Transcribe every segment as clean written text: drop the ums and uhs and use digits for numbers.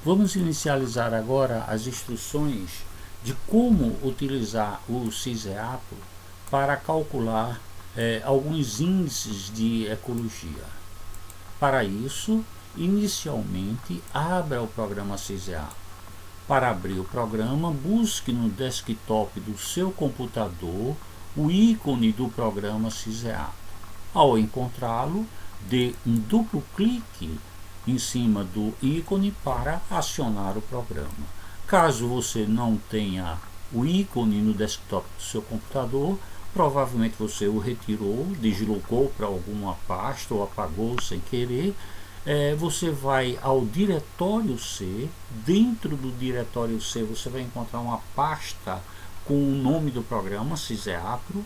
Vamos inicializar agora as instruções de como utilizar o SysEAPRO para calcular alguns índices de ecologia. Para isso, inicialmente, abra o programa SysEAPRO. Para abrir o programa, busque no desktop do seu computador o ícone do programa SysEAPRO. Ao encontrá-lo, dê um duplo clique em cima do ícone para acionar o programa. Caso você não tenha o ícone no desktop do seu computador, provavelmente você o retirou, deslocou para alguma pasta ou apagou sem querer. Você vai ao diretório C. Dentro do diretório C você vai encontrar uma pasta com o nome do programa, SysEAPRO.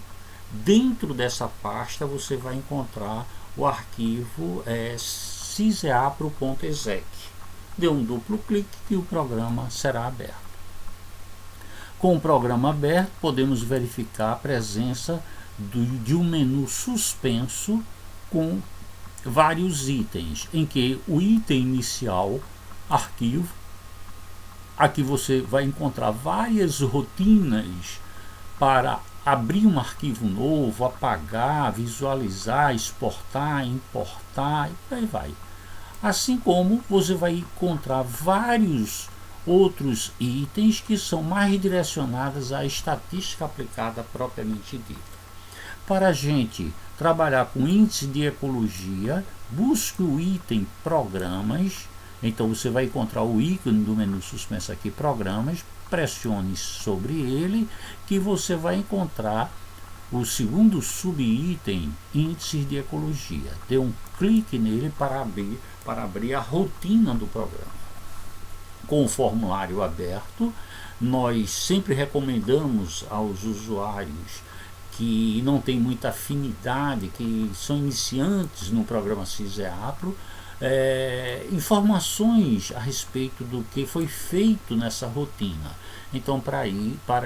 Dentro dessa pasta você vai encontrar o arquivo syseapro.exec. Dê um duplo clique e o programa será aberto. Com o programa aberto, podemos verificar a presença de um menu suspenso com vários itens, em que o item inicial, arquivo, aqui você vai encontrar várias rotinas para abrir um arquivo novo, apagar, visualizar, exportar, importar e por aí vai. Assim como você vai encontrar vários outros itens que são mais direcionados à estatística aplicada propriamente dita. Para a gente trabalhar com índice de ecologia, busque o item Programas. Então você vai encontrar o ícone do menu suspenso aqui, Programas, pressione sobre ele que você vai encontrar o segundo subitem, Índices de Ecologia. Dê um clique nele para abrir a rotina do programa. Com o formulário aberto, nós sempre recomendamos aos usuários que não têm muita afinidade, que são iniciantes no programa SysEAPRO, informações a respeito do que foi feito nessa rotina. Então, para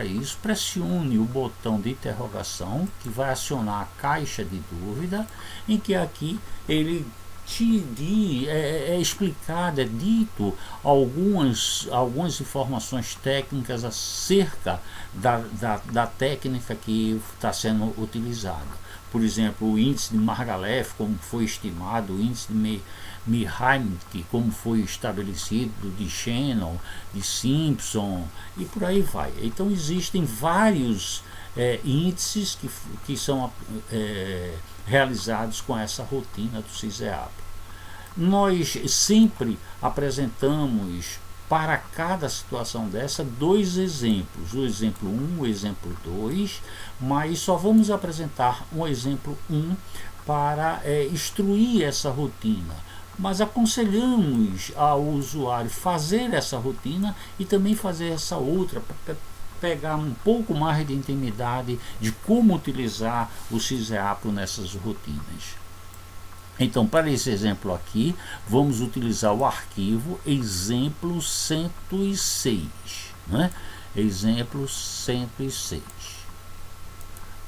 isso, pressione o botão de interrogação, que vai acionar a caixa de dúvida, em que aqui ele é dito algumas informações técnicas acerca da técnica que está sendo utilizada. Por exemplo, o índice de Margalef, como foi estimado, o índice de Mihaimk, como foi estabelecido, de Shannon, de Simpson, e por aí vai. Então existem vários índices que são realizados com essa rotina do SysEAPRO. Nós sempre apresentamos para cada situação dessa dois exemplos, o exemplo 1, o exemplo 2, mas só vamos apresentar um exemplo 1 para instruir essa rotina. Mas aconselhamos ao usuário fazer essa rotina e também fazer essa outra para pegar um pouco mais de intimidade de como utilizar o SysEAPRO nessas rotinas. Então, para esse exemplo aqui, vamos utilizar o arquivo exemplo 106, né? Exemplo 106.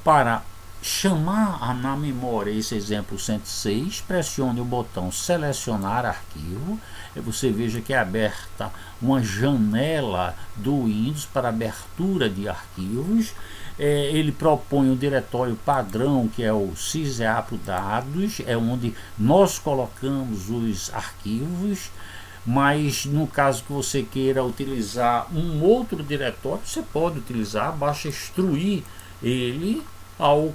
Para chamar na memória esse exemplo 106, pressione o botão selecionar arquivo. Você veja que é aberta uma janela do Windows para abertura de arquivos. Ele propõe um diretório padrão, que é o SysEAPRO dados, é onde nós colocamos os arquivos. Mas no caso que você queira utilizar um outro diretório, você pode utilizar, basta instruir ele ao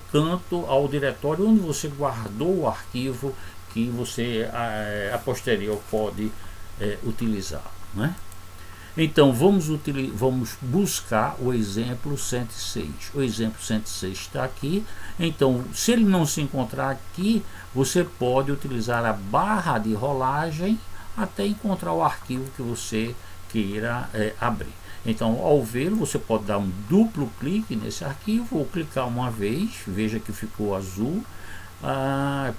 diretório onde você guardou o arquivo que você a posterior pode utilizar, né? Então vamos buscar o exemplo 106. O exemplo 106 está aqui. Então, se ele não se encontrar aqui, você pode utilizar a barra de rolagem até encontrar o arquivo que você queira abrir. Então, ao vê-lo, você pode dar um duplo clique nesse arquivo ou clicar uma vez, veja que ficou azul,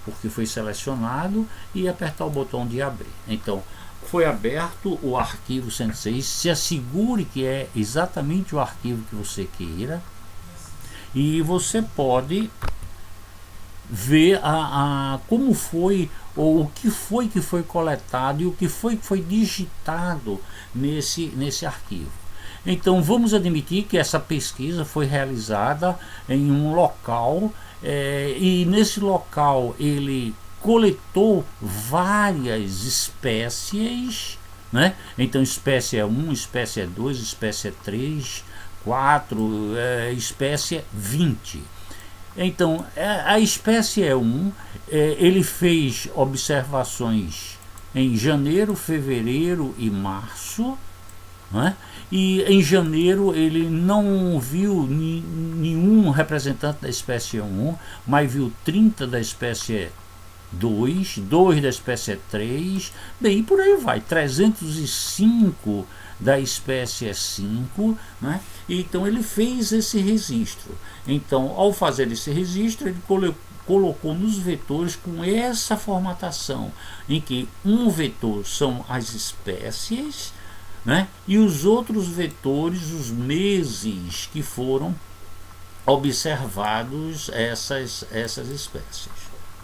porque foi selecionado, e apertar o botão de abrir. Então, foi aberto o arquivo 106, se assegure que é exatamente o arquivo que você queira, e você pode ver como foi ou o que foi coletado e o que foi digitado nesse arquivo. Então vamos admitir que essa pesquisa foi realizada em um local, e nesse local ele coletou várias espécies, né? Então espécie 1, espécie 2, espécie 3, 4, espécie 20. Então a espécie 1, ele fez observações em janeiro, fevereiro e março, né? E em janeiro ele não viu nenhum representante da espécie 1, mas viu 30 da espécie 2 da espécie 3, bem, e por aí vai, 305 da espécie 5, né? Então ele fez esse registro. Então, ao fazer esse registro, ele colocou nos vetores com essa formatação, em que um vetor são as espécies, né? E os outros vetores, os meses que foram observados essas espécies,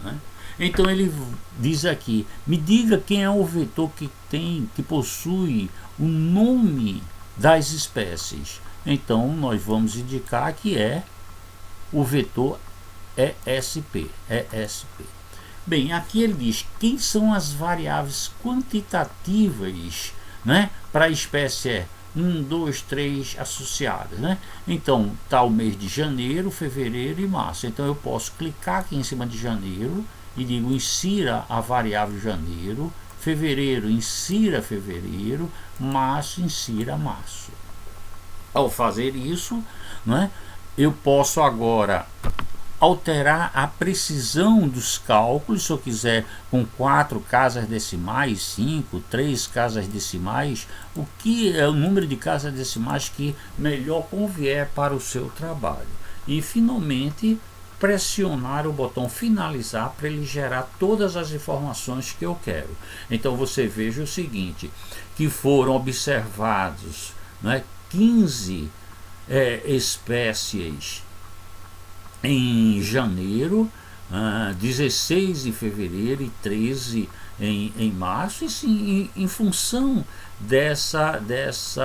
né? Então ele diz aqui: me diga quem é o vetor que possui o nome das espécies. Então nós vamos indicar que é o vetor ESP. Bem, aqui ele diz quem são as variáveis quantitativas, né, para a espécie 1, 2, 3 associadas, né? Então está o mês de janeiro, fevereiro e março. Então eu posso clicar aqui em cima de janeiro e digo insira a variável janeiro, fevereiro insira fevereiro, março insira março. Ao fazer isso, né, eu posso agora alterar a precisão dos cálculos, se eu quiser com 4 casas decimais, 5, 3 casas decimais, o que é o número de casas decimais que melhor convier para o seu trabalho. E finalmente pressionar o botão finalizar para ele gerar todas as informações que eu quero. Então você veja o seguinte, que foram observados, né, 15 espécies em janeiro, 16 em fevereiro e 13 em março, e sim, em função desses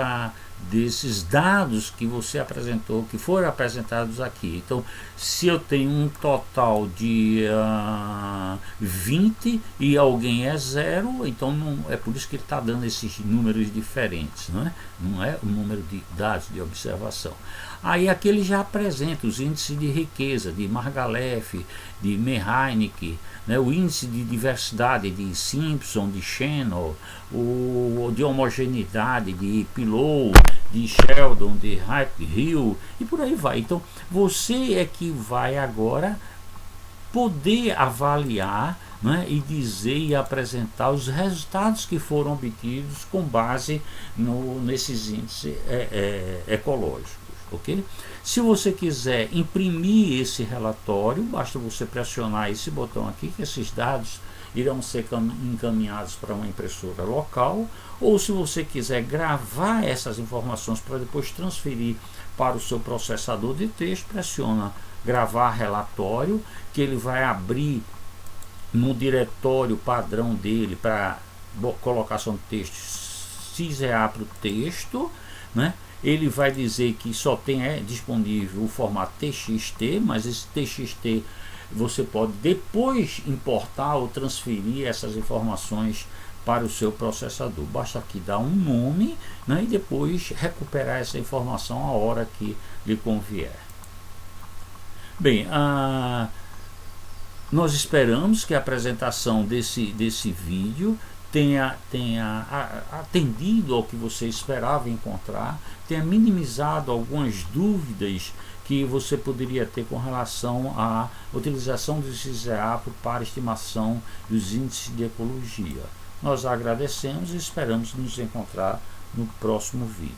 dados que você apresentou, que foram apresentados aqui. Então, se eu tenho um total de 20 e alguém é 0, então não, é por isso que ele está dando esses números diferentes, não é o número de dados de observação. Aí aqui ele já apresenta os índices de riqueza de Margalef, de Mehanick, né, o índice de diversidade de Simpson, de Shannon, o de homogeneidade de Pillow, de Sheldon, de Hill e por aí vai. Então você é que vai agora poder avaliar, né, e dizer e apresentar os resultados que foram obtidos com base nesses índices ecológicos. Okay? Se você quiser imprimir esse relatório, basta você pressionar esse botão aqui, que esses dados irão ser encaminhados para uma impressora local, ou se você quiser gravar essas informações para depois transferir para o seu processador de texto, pressiona gravar relatório, que ele vai abrir no diretório padrão dele para colocação de texto, CISEA para o texto, né? Ele vai dizer que só tem disponível o formato TXT, mas esse TXT você pode depois importar ou transferir essas informações para o seu processador. Basta aqui dar um nome, né, e depois recuperar essa informação a hora que lhe convier. Bem, nós esperamos que a apresentação desse vídeo tenha atendido ao que você esperava encontrar, tenha minimizado algumas dúvidas que você poderia ter com relação à utilização do CISEA para estimação dos índices de ecologia. Nós agradecemos e esperamos nos encontrar no próximo vídeo.